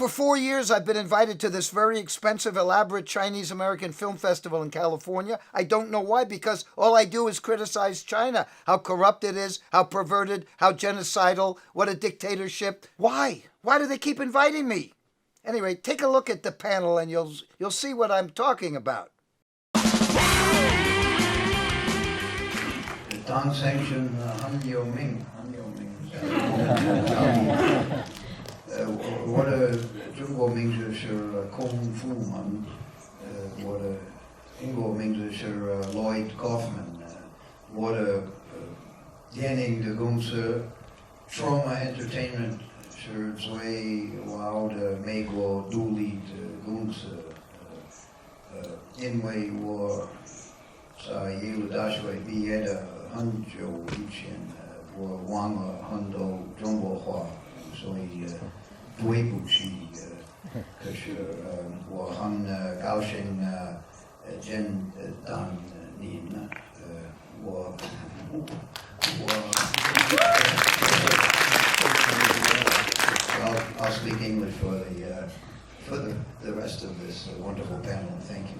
For 4 years, I've been invited to this very expensive, elaborate Chinese-American film festival in California. I don't know why, because all I do is criticize China, how corrupt it is, how perverted, how genocidal, what a dictatorship. Why? Why do they keep inviting me? Anyway, take a look at the panel and you'll see what I'm talking about. Tang Sanction Han Yo Ming. What a 中国名字是空腹门，我的英国名字是Lloyd Kaufman，我的电影的公司 Troma Entertainment 是最老的美国独立的公司，因为我在耶鲁大学毕业的很久以前，我忘了很多中国话，所以对不起。可是我很高兴见到您，I'll speak English for the rest of this wonderful panel. Thank you.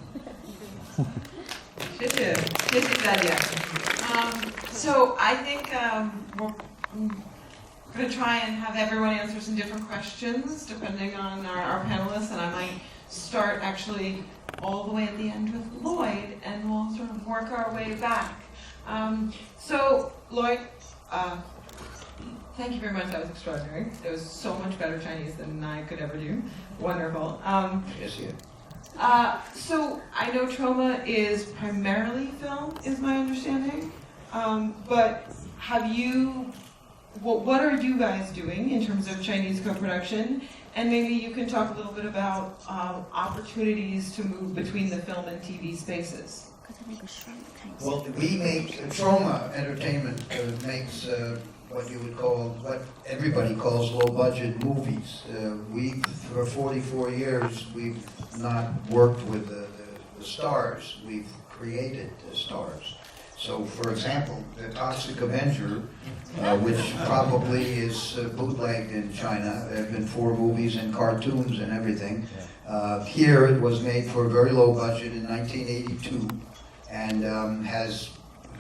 谢谢大家。So I think we're going to try and have everyone answer some different questions depending on our panelists, and I might start actually all the way at the end with Lloyd, and we'll sort of work our way back. So Lloyd, thank you very much. That was extraordinary. It was so much better Chinese than I could ever do. Wonderful. Yes, yeah. So I know Troma is primarily film, is my understanding. But have you, what are you guys doing in terms of Chinese co-production? And maybe you can talk a little bit about opportunities to move between the film and TV spaces. Well, we make, Troma Entertainment makes what you would call, what everybody calls low-budget movies. For 44 years, we've not worked with the stars. We've created the stars. So, for example, The Toxic Avenger, which probably is bootlegged in China. There have been 4 movies and cartoons and everything. Here it was made for a very low budget in 1982 and has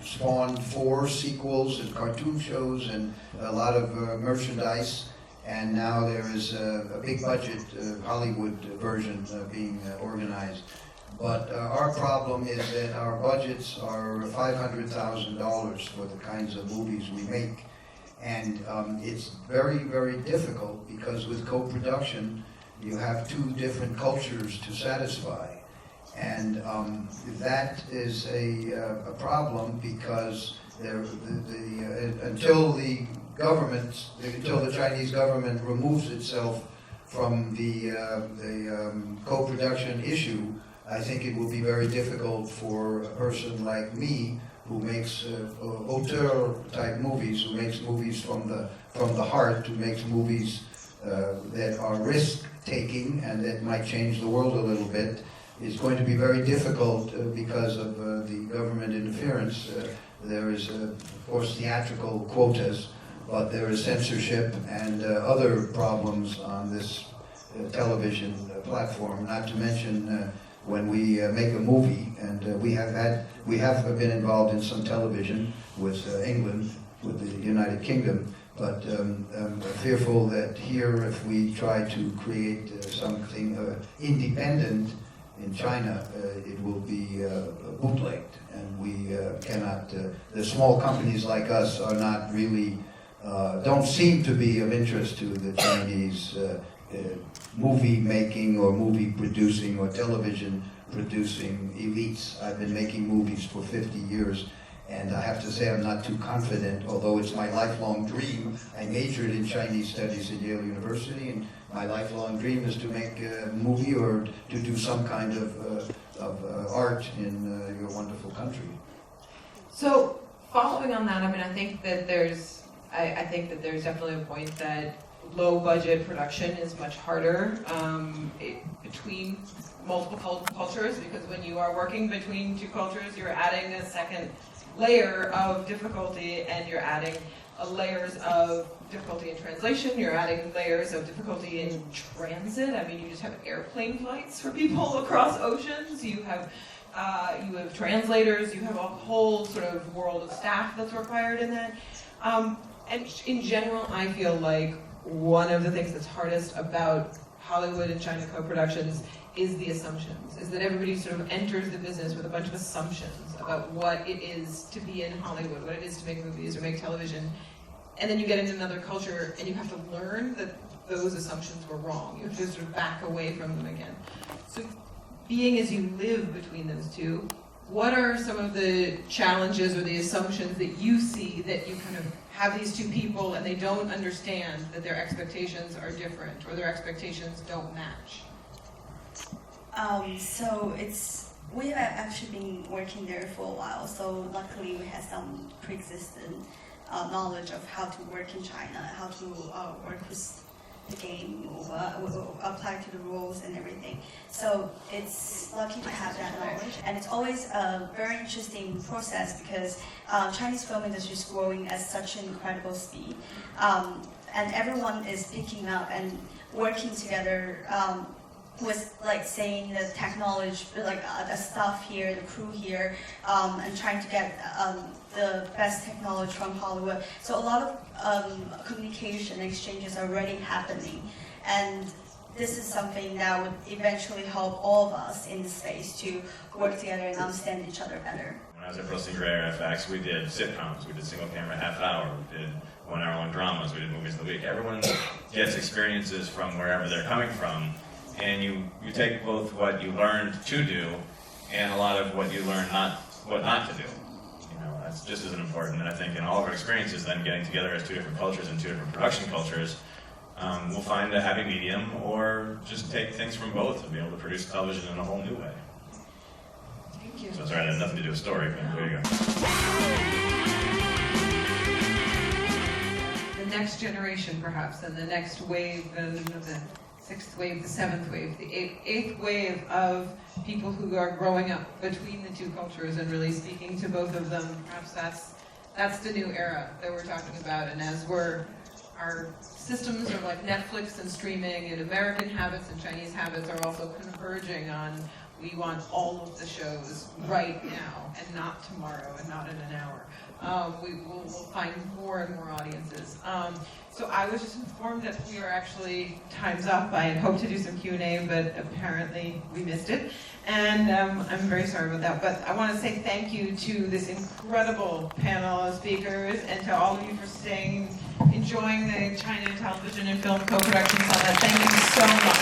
spawned 4 sequels and cartoon shows and a lot of merchandise. And now there is a big budget Hollywood version being organized. But our problem is that our budgets are $500,000 for the kinds of movies we make. And it's very, very difficult because with co-production, you have 2 different cultures to satisfy. And that is a problem because until the Chinese government removes itself from the co-production issue, I think it will be very difficult for a person like me who makes auteur-type movies, who makes movies from the heart, who makes movies that are risk-taking and that might change the world a little bit. It's going to be very difficult because of the government interference. There is, of course, theatrical quotas, but there is censorship and other problems on this television platform, not to mention when we make a movie, and we have been involved in some television with England, with the United Kingdom, but I'm fearful that here, if we try to create something independent in China, it will be bootlegged, and we cannot. The small companies like us are not really, don't seem to be of interest to the Chinese movie making or movie producing or television producing elites. I've been making movies for 50 years, and I have to say I'm not too confident, although it's my lifelong dream. I majored in Chinese studies at Yale University, and my lifelong dream is to make a movie or to do some kind of art in your wonderful country. So, following on that, I mean, I think that there's definitely a point that low-budget production is much harder between multiple cultures, because when you are working between 2 cultures, you're adding a second layer of difficulty, and you're adding layers of difficulty in translation, you're adding layers of difficulty in transit. I mean, you just have airplane flights for people across oceans. You have translators, you have a whole sort of world of staff that's required in that. And in general, I feel like one of the things that's hardest about Hollywood and China co-productions is the assumptions, is that everybody sort of enters the business with a bunch of assumptions about what it is to be in Hollywood, what it is to make movies or make television. And then you get into another culture and you have to learn that those assumptions were wrong. You have to sort of back away from them again. So being as you live between those two, what are some of the challenges or the assumptions that you see that you kind of have these two people and they don't understand that their expectations are different or their expectations don't match? So we have actually been working there for a while, so luckily we have some pre-existing knowledge of how to work in China, how to work with the game, apply to the rules and everything. So it's lucky to have that knowledge, and it's always a very interesting process because Chinese film industry is growing at such an incredible speed, and everyone is picking up and working together. With like saying the technology, like the staff here, the crew here, and trying to get the best technology from Hollywood. So a lot of communication exchanges are already happening, and this is something that would eventually help all of us in the space to work together and understand each other better. When I was at Brooklyn Gray FX, we did sitcoms, we did single camera half hour, we did 1 hour long dramas, we did movies of the week. Everyone gets experiences from wherever they're coming from. And you take both what you learned to do and a lot of what you learned what not to do. You know, that's just as important. And I think in all of our experiences, then getting together as two different cultures and two different production cultures, we'll find a happy medium or just take things from both and be able to produce television in a whole new way. Thank you. So sorry, that has nothing to do with story, but there you go. The next generation, perhaps, and the next wave, and the 6th wave, the 7th wave, the 8th wave of people who are growing up between the two cultures and really speaking to both of them. Perhaps that's the new era that we're talking about. And as our systems are like Netflix and streaming, and American habits and Chinese habits are also converging on, we want all of the shows right now and not tomorrow and not in an hour. We'll find more and more audiences. So I was just informed that we are actually, time's up. I had hoped to do some Q&A, but apparently we missed it. And I'm very sorry about that. But I want to say thank you to this incredible panel of speakers and to all of you for staying, enjoying the China Television and Film Co-Production Summit. Thank you so much.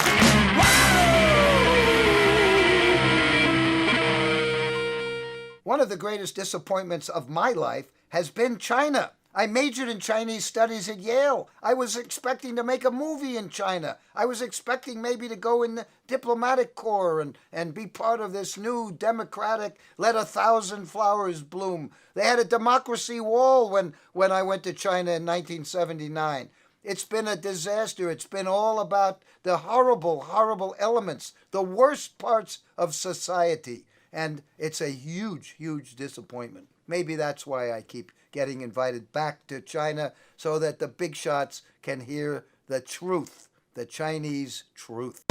One of the greatest disappointments of my life has been China. I majored in Chinese studies at Yale. I was expecting to make a movie in China. I was expecting maybe to go in the diplomatic corps and be part of this new democratic, let 1,000 flowers bloom. They had a democracy wall when I went to China in 1979. It's been a disaster. It's been all about the horrible, horrible elements, the worst parts of society. And it's a huge, huge disappointment. Maybe that's why I keep getting invited back to China, so that the big shots can hear the truth, the Chinese truth.